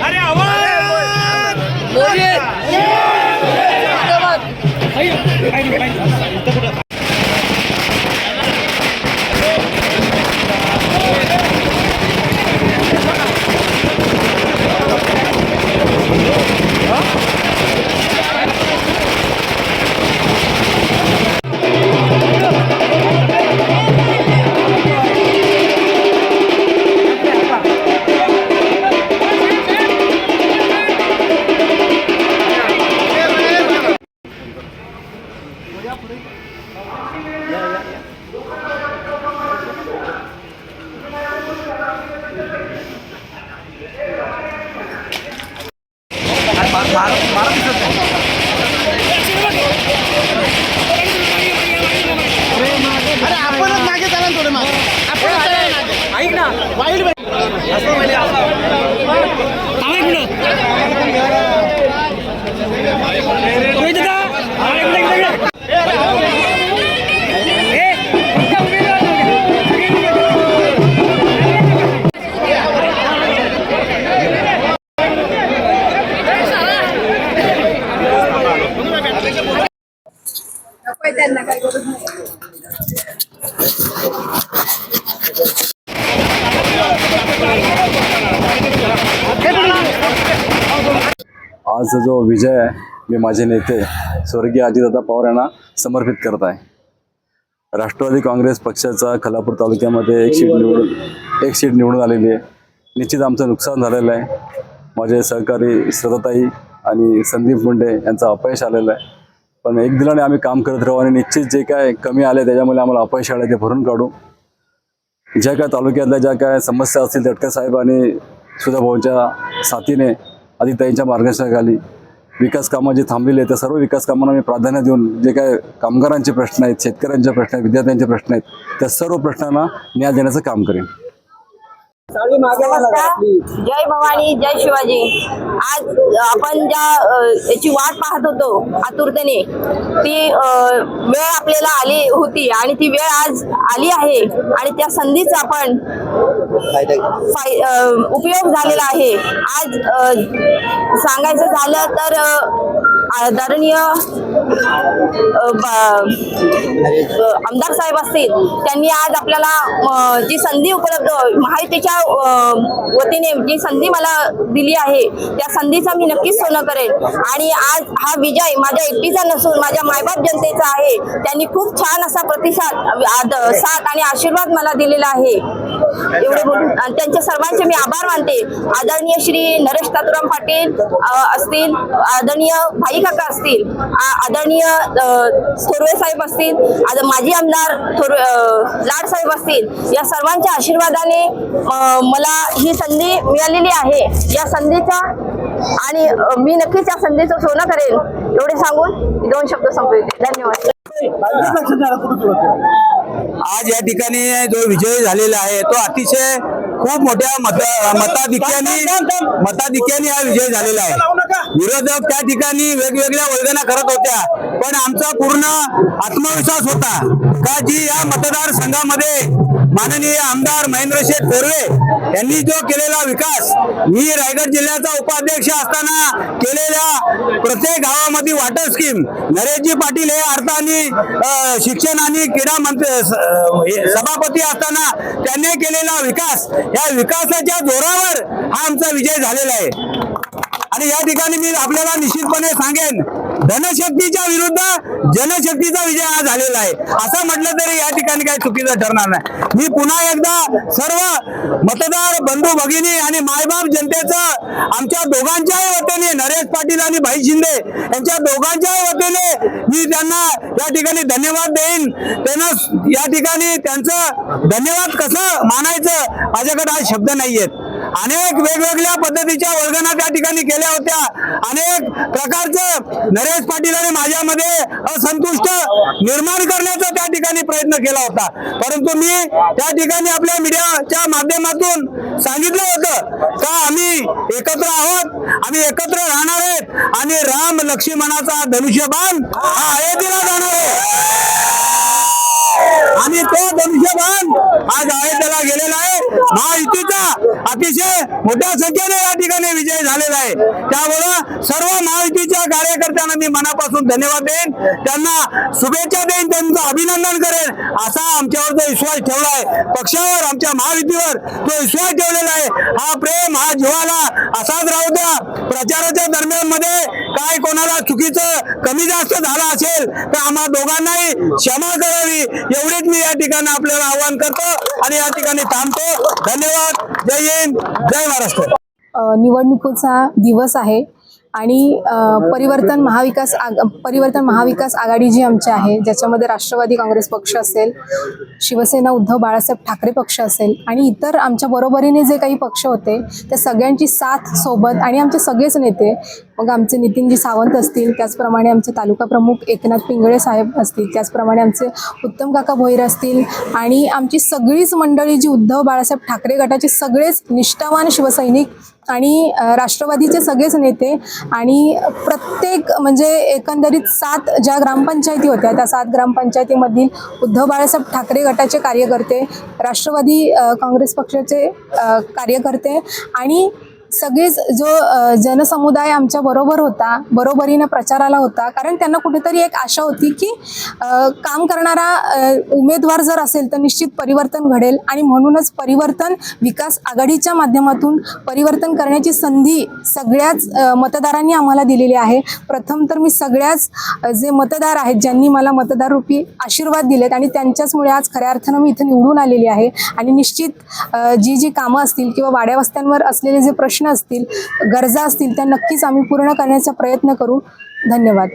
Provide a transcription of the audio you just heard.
अरे आवाज अरे आपणच मागे चला थोडे मागे ऐक ना वाईट आज जो विजय आहे मी माझे नेते स्वर्गीय अजितदादा पवार यांना समर्पित करत आहे. राष्ट्रवादी काँग्रेस पक्षाचा खालापूर तालुक्यामध्ये एक सीट निवडून आलेली आहे. निश्चित आमचं नुकसान झालेलं आहे. माझे सहकारी श्रद्धाताई आणि संदीप मुंडे यांचं अपयश आलेलं आहे. पण एक दिलाने आम्ही काम करत राहू आणि निश्चित जे काय कमी आले त्याच्यामुळे आम्हाला अपयश आले ते भरून काढू. ज्या काय तालुक्यातल्या ज्या काय समस्या असतील तटकरे साहेब आणि सुधाभाऊंच्या साथीने आदिताईंच्या मार्गदर्शनाखाली विकास कामं जी थांबलेली आहेत त्या सर्व विकास कामांना मी प्राधान्य देऊन जे काय कामगारांचे प्रश्न आहेत, शेतकऱ्यांचे प्रश्न आहेत, विद्यार्थ्यांचे प्रश्न आहेत त्या सर्व प्रश्नांना न्याय देण्याचं काम करेन. जय भवानी जय शिवाजी. आज आपण ज्या याची वाट पाहत होतो आतुरतेने ती वेळ आपल्याला आली होती आणि ती वेळ आज आली आहे आणि त्या संधीचा आपण उपयोग झालेला आहे. आज सांगायचं झालं तर आदरणीय आमदार साहेब असतील त्यांनी आज आपल्याला जी संधी उपलब्ध महायुतीच्या वतीने जी संधी मला दिली आहे त्या संधीचा मी नक्कीच सोनं करेन. आणि आज हा विजय माझ्या एकटीचा नसून माझ्या मायबाप जनतेचा आहे. त्यांनी खूप छान असा प्रतिसाद साथ आणि आशीर्वाद मला दिलेला आहे. एवढे बोलून त्यांच्या सर्वांचे मी आभार मानते. आदरणीय श्री नरेश तातुराम पाटील असतील, आदरणीय भाई काका असतील, आदरणीय थोरवे साहेब असतील, माजी आमदार लाड साहेब असतील, या सर्वांच्या आशीर्वादाने मला ही संधी मिळालेली आहे. या संधीचा आणि मी नक्कीच या संधीचं सोनं करेन एवढे सांगून 2 शब्द संपवते. धन्यवाद. आज या ठिकाणी जो विजय झालेला आहे तो अतिशय खूप मोठ्या मताधिक्याने हा विजय झालेला आहे. विरोधक त्या ठिकाणी वेगवेगळ्या वल्गना करत होत्या पण आमचा पूर्ण आत्मविश्वास होता का जी या मतदारसंघामध्ये माननीय आमदार महेंद्रशेठ थोरवे यांनी जो केलेला विकास, मी रायगड जिल्ह्याचा उपाध्यक्ष असताना केलेल्या प्रत्येक गावामध्ये वॉटर स्कीम, नरेशजी पाटील हे अर्थाने शिक्षण आणि क्रीडा मंत्री सभापती असताना त्यांनी केलेला विकास, या विकासाच्या जोरावर हा आमचा विजय झालेला आहे. आणि या ठिकाणी मी आपल्याला निश्चितपणे सांगेन धनशक्तीच्या विरुद्ध जनशक्तीचा विजय हा झालेला आहे. असं म्हटलं तरी या ठिकाणी काही चुकीचं ठरणार नाही. मी पुन्हा एकदा सर्व मतदार बंधू भगिनी आणि मायबाप जनतेचं आमच्या दोघांच्याही वतीने, नरेश पाटील आणि भाई शिंदे यांच्या दोघांच्याही वतीने मी त्यांना या ठिकाणी धन्यवाद देईन. त्यांना या ठिकाणी त्यांचं धन्यवाद कसं मानायचं माझ्याकडे आज शब्द नाही आहेत. अनेक वेगवेगळ्या पद्धतीच्या वल्गना त्या ठिकाणी केल्या होत्या. अनेक प्रकारचं नरेश पाटील आणि माझ्यामध्ये असंतुष्ट निर्माण करण्याचा त्या ठिकाणी प्रयत्न केला होता. परंतु मी त्या ठिकाणी आपल्या मीडियाच्या माध्यमातून सांगितलं होतं का आम्ही एकत्र आहोत, आम्ही एकत्र राहणार आहेत आणि राम लक्ष्मणाचा धनुष्यबाण हा अयोध्येला जाणार आहे आणि तो धनुष्यबाण आज अयोध्येला गेलेला आहे. महायुतीचा अतिशय मोठ्या संख्येने या ठिकाणी विजय झालेला आहे. त्यामुळं सर्व महायुतीच्या कार्यकर्त्यांना मी मनापासून धन्यवाद देईन, त्यांना शुभेच्छा देईन, त्यांचं अभिनंदन करेन. असा आमच्यावर जो विश्वास ठेवला आहे, पक्षावर, आमच्या महायुतीवर जो विश्वास ठेवलेला आहे, हा प्रेम, हा जिव्हाळा असाच राहू द्या. प्रचाराच्या दरम्यान मध्ये काय कोणाला चुकीचं कमी जास्त झालं असेल तर आम्हा दोघांनाही क्षमा करावी एवढीच मी या ठिकाणी आपल्याला आवाहन करतो आणि या ठिकाणी थांबतो. धन्यवाद. जय हिंद, जय महाराष्ट्र. निवडणुकीचा दिवस आहे आणि परिवर्तन महाविकास आघाडी जी आमची आहे, ज्याच्यामध्ये राष्ट्रवादी काँग्रेस पक्ष असेल, शिवसेना उद्धव बाळासाहेब ठाकरे पक्ष असेल आणि इतर आमच्या बरोबरीने जे काही पक्ष होते त्या सगळ्यांची साथ सोबत आणि आमचे सगळेच नेते, मग आमचे नितीनजी सावंत असतील, त्याचप्रमाणे आमचे तालुका प्रमुख एकनाथ पिंगळे साहेब असतील, त्याचप्रमाणे आमचे उत्तम काका भोईर असतील आणि आमची सगळीच मंडळी जी उद्धव बाळासाहेब ठाकरे गटाचे सगळेच निष्ठावान शिवसैनिक आणि राष्ट्रवादीचे सगळेच नेते आणि प्रत्येक म्हणजे एकंदरीत 7 ज्या ग्रामपंचायती होत्या त्या 7 ग्रामपंचायतीमधील उद्धव बाळासाहेब ठाकरे गटाचे कार्यकर्ते, राष्ट्रवादी काँग्रेस पक्षाचे कार्यकर्ते आणि सगळेच जो जनसमुदाय आमच्या बरोबर होता, बरोबरीनं प्रचाराला होता. कारण त्यांना कुठेतरी एक आशा होती की काम करणारा उमेदवार जर असेल तर निश्चित परिवर्तन घडेल आणि म्हणूनच परिवर्तन विकास आघाडीच्या माध्यमातून परिवर्तन करण्याची संधी सगळ्याच मतदारांनी आम्हाला दिलेली आहे. प्रथम तर मी सगळ्याच जे मतदार आहेत ज्यांनी मला मतदार रूपी आशीर्वाद दिलेत आणि त्यांच्याचमुळे आज खऱ्या अर्थानं मी इथं निवडून आलेली आहे आणि निश्चित जी कामं असतील किंवा वाड्या वस्त्यांवर असलेले जे प्रश्न असतील, गरजा असतील त्या नक्कीच आम्ही पूर्ण करण्याचा प्रयत्न करू. धन्यवाद.